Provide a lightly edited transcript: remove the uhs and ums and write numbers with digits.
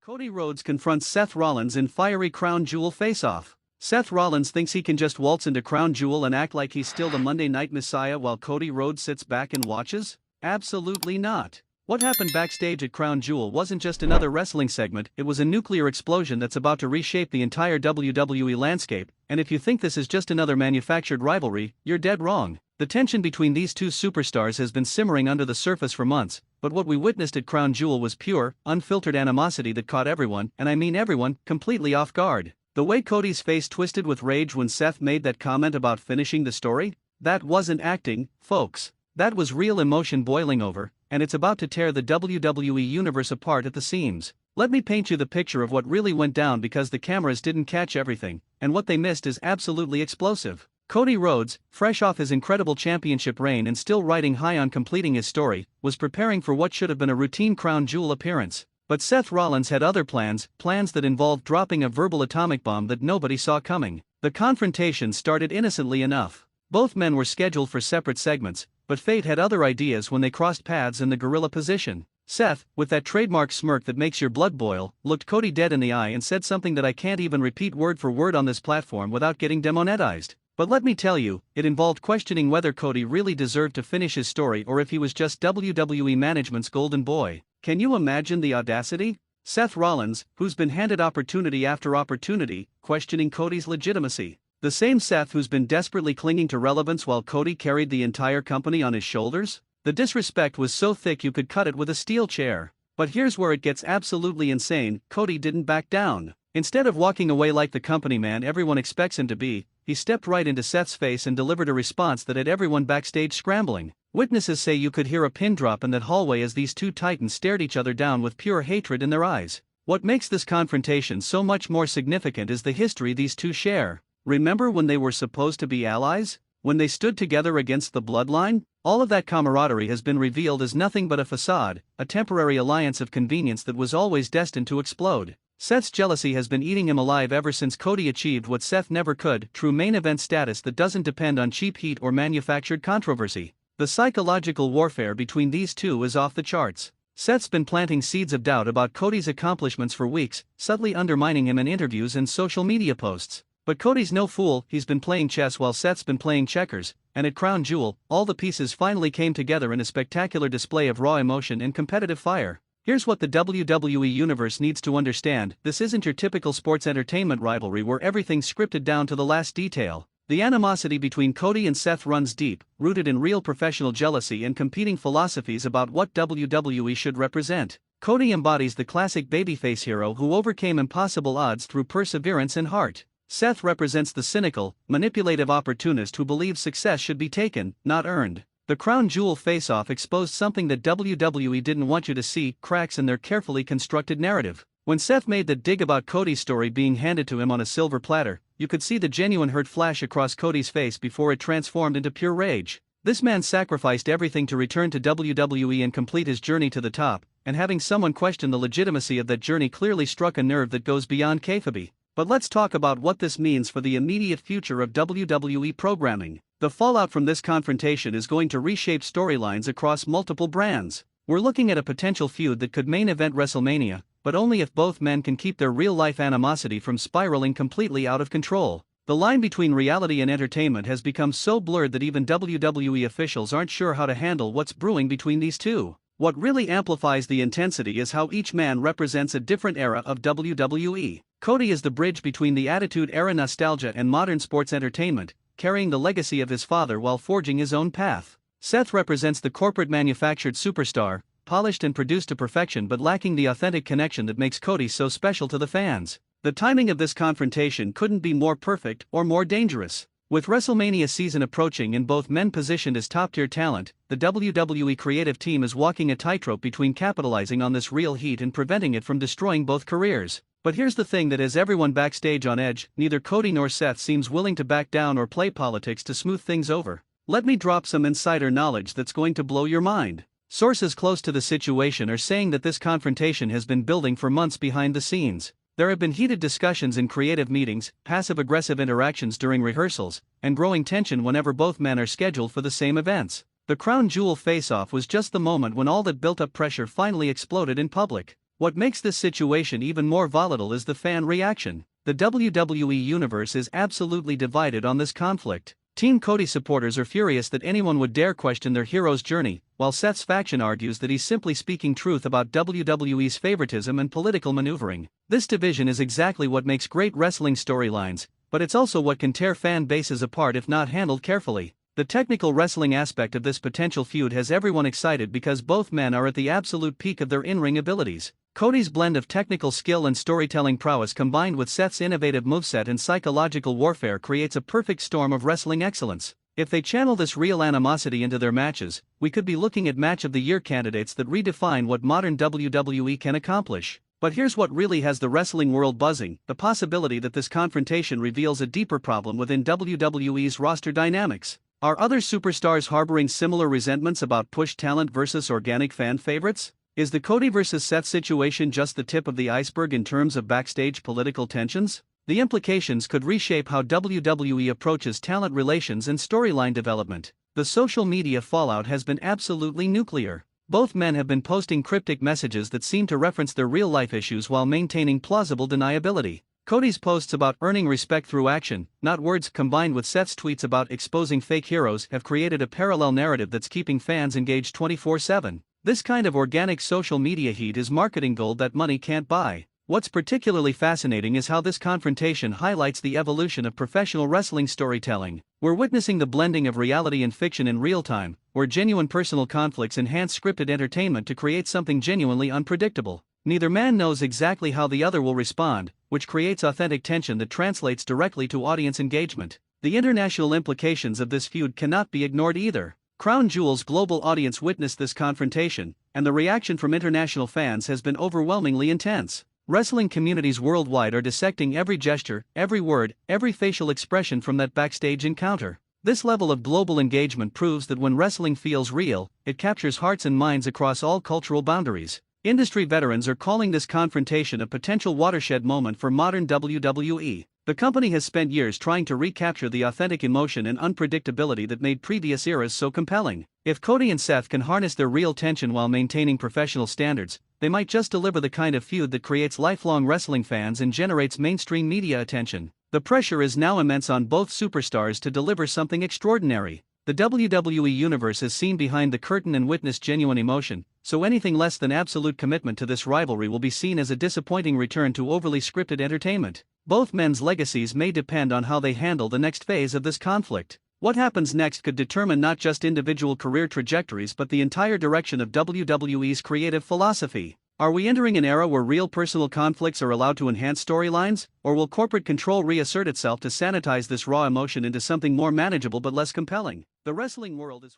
CODY RHODES confronts Seth Rollins in fiery Crown Jewel face-off. Seth Rollins thinks he can just waltz into Crown Jewel and act like he's still the Monday Night Messiah while CODY RHODES sits back and watches? Absolutely not. What happened backstage at Crown Jewel wasn't just another wrestling segment, it was a nuclear explosion that's about to reshape the entire WWE landscape, and if you think this is just another manufactured rivalry, you're dead wrong. The tension between these two superstars has been simmering under the surface for months, but what we witnessed at Crown Jewel was pure, unfiltered animosity that caught everyone, and I mean everyone, completely off guard. The way Cody's face twisted with rage when Seth made that comment about finishing the story? That wasn't acting, folks. That was real emotion boiling over, and it's about to tear the WWE universe apart at the seams. Let me paint you the picture of what really went down because the cameras didn't catch everything, and what they missed is absolutely explosive. CODY RHODES, fresh off his incredible championship reign and still riding high on completing his story, was preparing for what should have been a routine Crown Jewel appearance. But Seth Rollins had other plans that involved dropping a verbal atomic bomb that nobody saw coming. The confrontation started innocently enough. Both men were scheduled for separate segments, but fate had other ideas when they crossed paths in the gorilla position. Seth, with that trademark smirk that makes your blood boil, looked Cody dead in the eye and said something that I can't even repeat word for word on this platform without getting demonetized. But let me tell you, it involved questioning whether Cody really deserved to finish his story or if he was just WWE management's golden boy. Can you imagine the audacity? Seth Rollins, who's been handed opportunity after opportunity, questioning Cody's legitimacy. The same Seth who's been desperately clinging to relevance while Cody carried the entire company on his shoulders? The disrespect was so thick you could cut it with a steel chair. But here's where it gets absolutely insane: Cody didn't back down. Instead of walking away like the company man everyone expects him to be, he stepped right into Seth's face and delivered a response that had everyone backstage scrambling. Witnesses say you could hear a pin drop in that hallway as these two titans stared each other down with pure hatred in their eyes. What makes this confrontation so much more significant is the history these two share. Remember when they were supposed to be allies? When they stood together against the bloodline? All of that camaraderie has been revealed as nothing but a facade, a temporary alliance of convenience that was always destined to explode. Seth's jealousy has been eating him alive ever since Cody achieved what Seth never could: true main event status that doesn't depend on cheap heat or manufactured controversy. The psychological warfare between these two is off the charts. Seth's been planting seeds of doubt about Cody's accomplishments for weeks, subtly undermining him in interviews and social media posts. But Cody's no fool, he's been playing chess while Seth's been playing checkers, and at Crown Jewel, all the pieces finally came together in a spectacular display of raw emotion and competitive fire. Here's what the WWE Universe needs to understand: this isn't your typical sports entertainment rivalry where everything's scripted down to the last detail. The animosity between Cody and Seth runs deep, rooted in real professional jealousy and competing philosophies about what WWE should represent. Cody embodies the classic babyface hero who overcame impossible odds through perseverance and heart. Seth represents the cynical, manipulative opportunist who believes success should be taken, not earned. The Crown Jewel face-off exposed something that WWE didn't want you to see: cracks in their carefully constructed narrative. When Seth made the dig about Cody's story being handed to him on a silver platter, you could see the genuine hurt flash across Cody's face before it transformed into pure rage. This man sacrificed everything to return to WWE and complete his journey to the top, and having someone question the legitimacy of that journey clearly struck a nerve that goes beyond kayfabe. But let's talk about what this means for the immediate future of WWE programming. The fallout from this confrontation is going to reshape storylines across multiple brands. We're looking at a potential feud that could main event WrestleMania, but only if both men can keep their real-life animosity from spiraling completely out of control. The line between reality and entertainment has become so blurred that even WWE officials aren't sure how to handle what's brewing between these two. What really amplifies the intensity is how each man represents a different era of WWE. Cody is the bridge between the Attitude Era nostalgia and modern sports entertainment, carrying the legacy of his father while forging his own path. Seth represents the corporate manufactured superstar, polished and produced to perfection but lacking the authentic connection that makes Cody so special to the fans. The timing of this confrontation couldn't be more perfect or more dangerous. With WrestleMania season approaching and both men positioned as top-tier talent, the WWE creative team is walking a tightrope between capitalizing on this real heat and preventing it from destroying both careers. But here's the thing that has everyone backstage on edge: neither Cody nor Seth seems willing to back down or play politics to smooth things over. Let me drop some insider knowledge that's going to blow your mind. Sources close to the situation are saying that this confrontation has been building for months behind the scenes. There have been heated discussions in creative meetings, passive-aggressive interactions during rehearsals, and growing tension whenever both men are scheduled for the same events. The Crown Jewel face-off was just the moment when all that built-up pressure finally exploded in public. What makes this situation even more volatile is the fan reaction. The WWE universe is absolutely divided on this conflict. Team Cody supporters are furious that anyone would dare question their hero's journey, while Seth's faction argues that he's simply speaking truth about WWE's favoritism and political maneuvering. This division is exactly what makes great wrestling storylines, but it's also what can tear fan bases apart if not handled carefully. The technical wrestling aspect of this potential feud has everyone excited because both men are at the absolute peak of their in-ring abilities. Cody's blend of technical skill and storytelling prowess combined with Seth's innovative moveset and psychological warfare creates a perfect storm of wrestling excellence. If they channel this real animosity into their matches, we could be looking at Match of the Year candidates that redefine what modern WWE can accomplish. But here's what really has the wrestling world buzzing: the possibility that this confrontation reveals a deeper problem within WWE's roster dynamics. Are other superstars harboring similar resentments about push talent versus organic fan favorites? Is the Cody vs. Seth situation just the tip of the iceberg in terms of backstage political tensions? The implications could reshape how WWE approaches talent relations and storyline development. The social media fallout has been absolutely nuclear. Both men have been posting cryptic messages that seem to reference their real-life issues while maintaining plausible deniability. Cody's posts about earning respect through action, not words, combined with Seth's tweets about exposing fake heroes have created a parallel narrative that's keeping fans engaged 24/7. This kind of organic social media heat is marketing gold that money can't buy. What's particularly fascinating is how this confrontation highlights the evolution of professional wrestling storytelling. We're witnessing the blending of reality and fiction in real time, where genuine personal conflicts enhance scripted entertainment to create something genuinely unpredictable. Neither man knows exactly how the other will respond, which creates authentic tension that translates directly to audience engagement. The international implications of this feud cannot be ignored either. Crown Jewel's global audience witnessed this confrontation, and the reaction from international fans has been overwhelmingly intense. Wrestling communities worldwide are dissecting every gesture, every word, every facial expression from that backstage encounter. This level of global engagement proves that when wrestling feels real, it captures hearts and minds across all cultural boundaries. Industry veterans are calling this confrontation a potential watershed moment for modern WWE. The company has spent years trying to recapture the authentic emotion and unpredictability that made previous eras so compelling. If Cody and Seth can harness their real tension while maintaining professional standards, they might just deliver the kind of feud that creates lifelong wrestling fans and generates mainstream media attention. The pressure is now immense on both superstars to deliver something extraordinary. The WWE Universe has seen behind the curtain and witnessed genuine emotion, so anything less than absolute commitment to this rivalry will be seen as a disappointing return to overly scripted entertainment. Both men's legacies may depend on how they handle the next phase of this conflict. What happens next could determine not just individual career trajectories but the entire direction of WWE's creative philosophy. Are we entering an era where real personal conflicts are allowed to enhance storylines, or will corporate control reassert itself to sanitize this raw emotion into something more manageable but less compelling? The wrestling world is